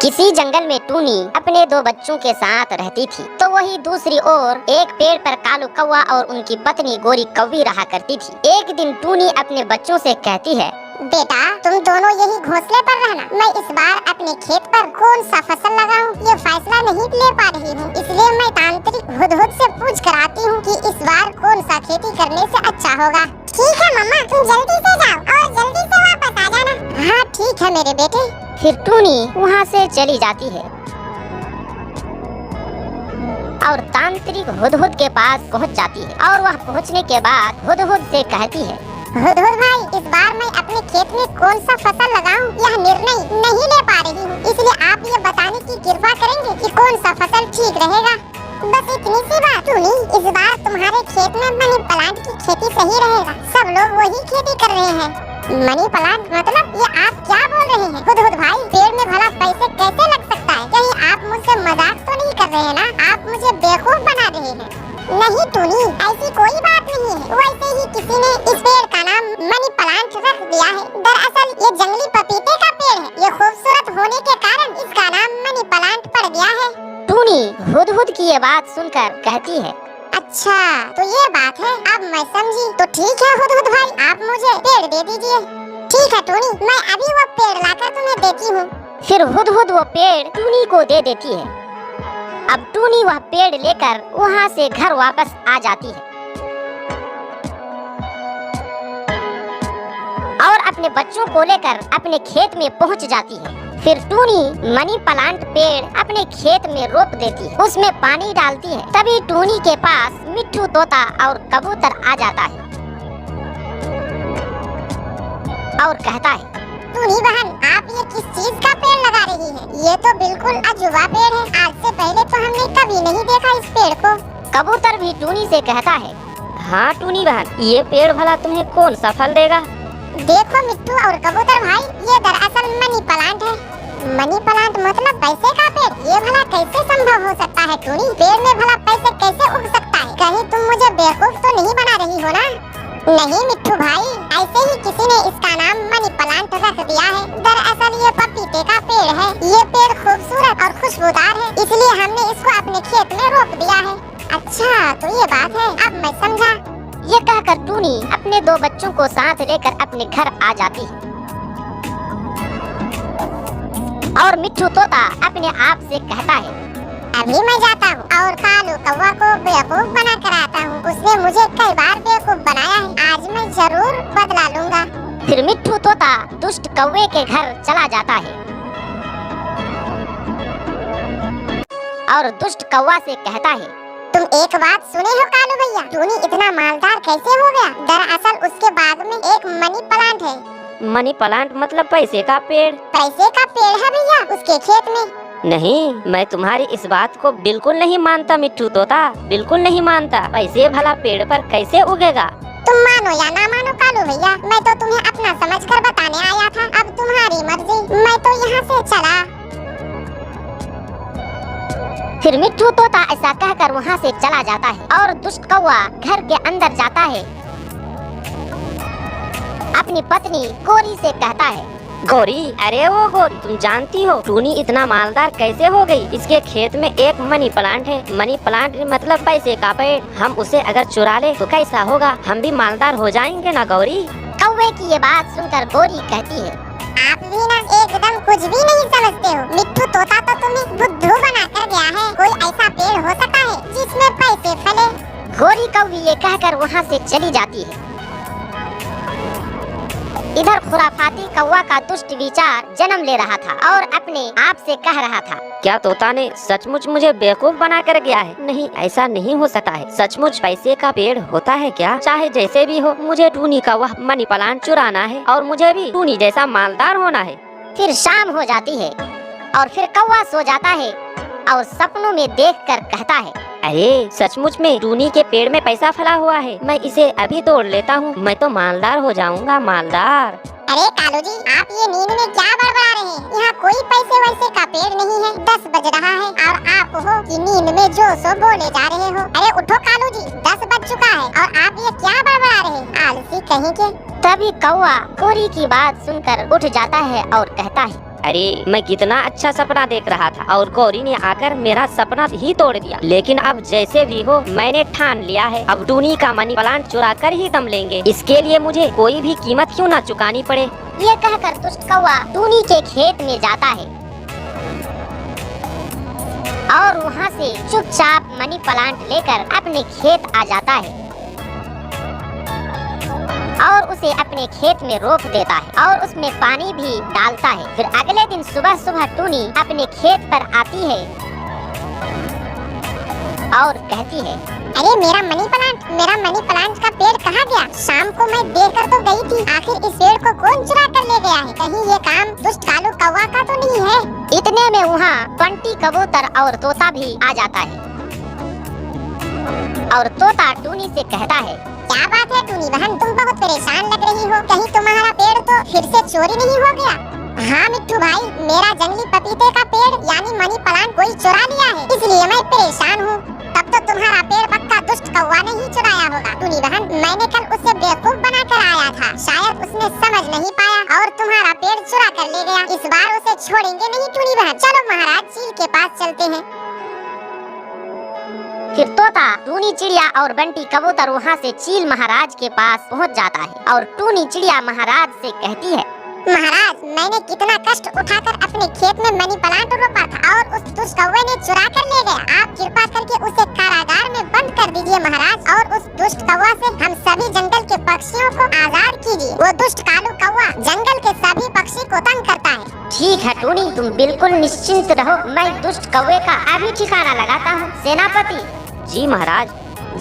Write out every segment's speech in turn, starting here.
किसी जंगल में टूनी अपने दो बच्चों के साथ रहती थी, तो वही दूसरी ओर एक पेड़ पर कालू कौवा और उनकी पत्नी गोरी कौवी रहा करती थी। एक दिन टूनी अपने बच्चों से कहती है, बेटा तुम दोनों यही घोंसले पर रहना। मैं इस बार अपने खेत पर कौन सा फसल लगाऊं ये फैसला नहीं ले पा रही हूँ, इसलिए मैं तांत्रिक हुदहुद से पूछ कर आती हूँ कि इस बार कौन सा खेती करने से अच्छा होगा। ठीक है मम्मा, तुम जल्दी से जाओ और जल्दी से वापस आ जाना। हाँ ठीक है मेरे बेटे। फिर टूनी वहाँ से चली जाती है और तांत्रिक हुदहुद के पास पहुँच जाती है और वह पहुँचने के बाद हुदहुद से कहती है, हुदहुद भाई, इस बार मैं अपने खेत में कौन सा फसल लगाऊं यह निर्णय नहीं ले पा रही हूँ, इसलिए आप ये बताने की कृपा करेंगे कि कौन सा फसल ठीक रहेगा। बस इतनी सी बात। टूनी, इस बार तुम्हारे खेत में मनी प्लांट की खेती सही रहेगा, सब लोग वही खेती कर रहे हैं। मनी प्लांट मतलब ये आप क्या बोल रहे हैं? हुदहुद भाई, पेड़ में भला पैसे कैसे लग सकता है? कहीं आप मुझसे मजाक तो नहीं कर रहे हैं ना? आप मुझे बेवकूफ बना रहे हैं। नहीं टूनी, ऐसी कोई बात नहीं है, वैसे ही किसी ने इस पेड़ का नाम मनी प्लांट रख दिया है। दरअसल ये जंगली पपीते का पेड़ है, ये खूबसूरत होने के कारण इसका नाम मनी प्लांट पड़ गया है। टूनी हुदहुद की ये बात सुनकर कहती है, अच्छा तो ये बात है, अब मैं समझी। तो ठीक है हुदहुद भाई, आप मुझे पेड़ दे दीजिए। ठीक है टूनी, मैं अभी वो पेड़ लाकर तुम्हें देती हूँ। फिर हुदहुद वो पेड़ टूनी को दे देती है। अब टूनी वह पेड़ लेकर वहाँ से घर वापस आ जाती है और अपने बच्चों को लेकर अपने खेत में पहुँच जाती है। फिर टूनी मनी प्लांट पेड़ अपने खेत में रोप देती है, उसमें पानी डालती है। तभी टूनी के पास मिट्ठू तोता और कबूतर आ जाता है और कहता है, टूनी बहन, आप ये किस चीज का पेड़ लगा रही हैं? ये तो बिल्कुल अजूबा पेड़ है, आज से पहले तो हमने कभी नहीं देखा इस पेड़ को। कबूतर भी टूनी से कहता है, हाँ टूनी बहन, ये पेड़ भला तुम्हें कौन सा फल देगा? देखो मिट्टू और कबूतर भाई, ये दरअसल मनी प्लांट है। मनी प्लांट मतलब पैसे का पेड़। ये भला कैसे संभव हो सकता है टूनी? पेड़ में भला पैसे कैसे उग सकता है? कहीं तुम मुझे बेवकूफ तो नहीं बना रही हो ना? नहीं मिट्टू भाई, ऐसे ही किसी ने इसका नाम मनी प्लांट रख दिया है। दरअसल ये पपीते का पेड़ है। ये पेड़ खूबसूरत और खुशबूदार है, इसलिए हमने इसको अपने खेत में रोप दिया है। अच्छा तो ये बात है, अब मैं समझा। ये कहकर टूनी अपने दो बच्चों को साथ लेकर अपने घर आ जाती है और मिट्ठू तोता अपने आप से कहता है, अभी मैं जाता हूँ और कालू कौवा को बेवकूफ बना कर आता हूँ। उसने मुझे कई बार बेवकूफ बनाया है, आज मैं जरूर बदला लूंगा। फिर मिट्ठू तोता दुष्ट कौवे के घर चला जाता है और दुष्ट कौवा से कहता है, तुम एक बात सुने हो कालू भैया? टूनी इतना मालदार कैसे हो गया? दरअसल उसके बाग में एक मनी प्लांट है। मनी प्लांट मतलब पैसे का पेड़? पैसे का पेड़ है भैया उसके खेत में। नहीं, मैं तुम्हारी इस बात को बिल्कुल नहीं मानता मिट्ठू तोता, बिल्कुल नहीं मानता। पैसे भला पेड़ पर कैसे उगेगा? तुम मानो या ना मानो कालू भैया, मैं तो तुम्हें अपना समझकर बताने आया था, अब तुम्हारी मर्जी। मैं तो यहाँ से चला। फिर मिट्ठू तोता ऐसा कहकर वहाँ से चला जाता है और दुष्ट कौवा घर के अंदर जाता है। अपनी पत्नी गोरी से कहता है, गोरी, अरे वो गोरी, तुम जानती हो टूनी इतना मालदार कैसे हो गई? इसके खेत में एक मनी प्लांट है। मनी प्लांट मतलब पैसे का पेड़। हम उसे अगर चुरा ले तो कैसा होगा? हम भी मालदार हो जाएंगे ना गौरी? कौवे की ये बात सुनकर गोरी कहती है, आप भी ना एकदम कुछ भी नहीं समझते हो। मिट्ठू तोता तो तुम्हें बुद्धू बना कर गया है। कोई ऐसा पेड़ हो सकता है जिसमें पैसे फले? गोरी कौवी ये कहकर वहाँ से चली जाती है। इधर खुराफाती कौवा का दुष्ट विचार जन्म ले रहा था और अपने आप से कह रहा था, क्या तोता ने सचमुच मुझे बेवकूफ बना कर गया है? नहीं, ऐसा नहीं हो सकता है। सचमुच पैसे का पेड़ होता है क्या? चाहे जैसे भी हो, मुझे टूनी का वह मनी प्लांट चुराना है और मुझे भी टूनी जैसा मालदार होना है। फिर शाम हो जाती है और फिर कौवा सो जाता है और सपनों में देखकर कहता है, अरे सचमुच में टूनी के पेड़ में पैसा फला हुआ है, मैं इसे अभी तोड़ लेता हूँ, मैं तो मालदार हो जाऊंगा, मालदार। अरे कालू जी, आप ये नींद में क्या बड़बड़ा रहे हैं? यहाँ कोई पैसे वैसे का पेड़ नहीं है। 10 बज रहा है और आप हो कि नींद में जो सो बोले जा रहे हो। अरे उठो कालू जी, 10 बज चुका है और आप ये क्या बड़बड़ा रहे हैं? आलसी कहीं के। तभी कौवा गोरी की बात सुनकर उठ जाता है और कहता है, अरे मैं कितना अच्छा सपना देख रहा था और गौरी ने आकर मेरा सपना ही तोड़ दिया। लेकिन अब जैसे भी हो मैंने ठान लिया है, अब टूनी का मनी प्लांट चुरा कर ही दम लेंगे। इसके लिए मुझे कोई भी कीमत क्यों ना चुकानी पड़े। ये कहकर दुष्ट कौवा टूनी के खेत में जाता है और वहाँ से चुपचाप मनी प्लांट लेकर अपने खेत आ जाता है और उसे अपने खेत में रोप देता है और उसमें पानी भी डालता है। फिर अगले दिन सुबह सुबह टूनी अपने खेत पर आती है और कहती है, अरे मेरा मनी प्लांट का पेड़ कहाँ गया? शाम को मैं देकर तो गई थी, आखिर इस पेड़ को कौन चुरा कर ले गया है? कहीं ये काम दुष्ट कालू कौवा का तो नहीं है? इतने में वहाँ बंटी कबूतर और तोता भी आ जाता है और तोता टूनी से कहता है, क्या बात है टूनी बहन, तुम बहुत परेशान लग रही हो, कहीं तुम्हारा पेड़ तो फिर से चोरी नहीं हो गया? हाँ मिट्टू भाई, मेरा जंगली पपीते का पेड़ यानी मनी प्लांट कोई चुरा लिया है, इसलिए मैं परेशान हूँ। तब तो तुम्हारा पेड़ पक्का दुष्ट कौवा ने ही चुराया होगा। टूनी बहन, मैंने कल उसे बेवकूफ बनाकर आया था, शायद उसने समझ नहीं पाया और तुम्हारा पेड़ चुरा कर ले गया। इस बार उसे छोड़ेंगे नहीं टूनी बहन, चलो महाराज चील के पास चलते हैं। फिर तोता, टूनी चिड़िया और बंटी कबूतर वहाँ से चील महाराज के पास पहुँच जाता है और टूनी चिड़िया महाराज से कहती है, महाराज, मैंने कितना कष्ट उठाकर अपने खेत में मनी प्लांट रोपा था और उस दुष्ट कौवे ने चुरा कर ले गया। आप कृपा करके उसे कारागार में बंद कर दीजिए महाराज और उस दुष्ट कौवा से हम सभी जंगल के पक्षियों को आजाद कीजिए। वो दुष्ट कालू कौवा जंगल के सभी पक्षी को तंग करता है। ठीक है टूनी, तुम बिल्कुल निश्चिंत रहो, मैं दुष्ट कौवे का अभी ठिकाना लगाता हूँ। सेनापति जी महाराज।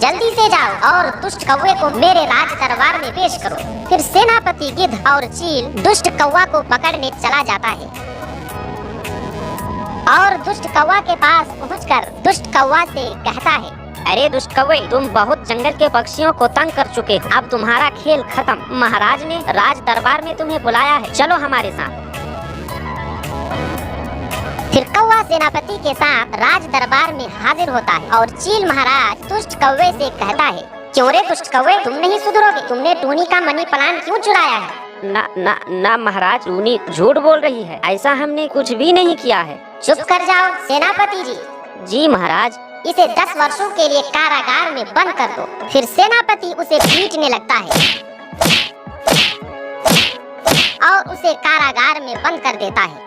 जल्दी से जाओ और दुष्ट कौवे को मेरे राज दरबार में पेश करो। फिर सेनापति गिद्ध और चील दुष्ट कौवा को पकड़ने चला जाता है और दुष्ट कौवा के पास पहुंचकर दुष्ट कौवा से कहता है, अरे दुष्ट कौवे, तुम बहुत जंगल के पक्षियों को तंग कर चुके हो, अब तुम्हारा खेल खत्म। महाराज ने राज दरबार में तुम्हें बुलाया है, चलो हमारे साथ। फिर कौवा सेनापति के साथ राज दरबार में हाजिर होता है और चील महाराज दुष्ट कौवे से कहता है, क्यों रे दुष्ट कौवे, तुम नहीं सुधरोगे? तुमने टूनी का मनी प्लांट क्यों चुराया है? ना महाराज, टूनी झूठ बोल रही है, ऐसा हमने कुछ भी नहीं किया है। चुप कर जाओ सेनापति जी। जी महाराज। इसे 10 वर्षों के लिए कारागार में बंद कर दो। फिर सेनापति उसे पीटने लगता है और उसे कारागार में बंद कर देता है।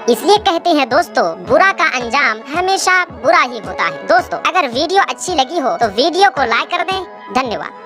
इसलिए कहते हैं दोस्तों, बुरा का अंजाम हमेशा बुरा ही होता है। दोस्तों, अगर वीडियो अच्छी लगी हो तो वीडियो को लाइक कर दें। धन्यवाद।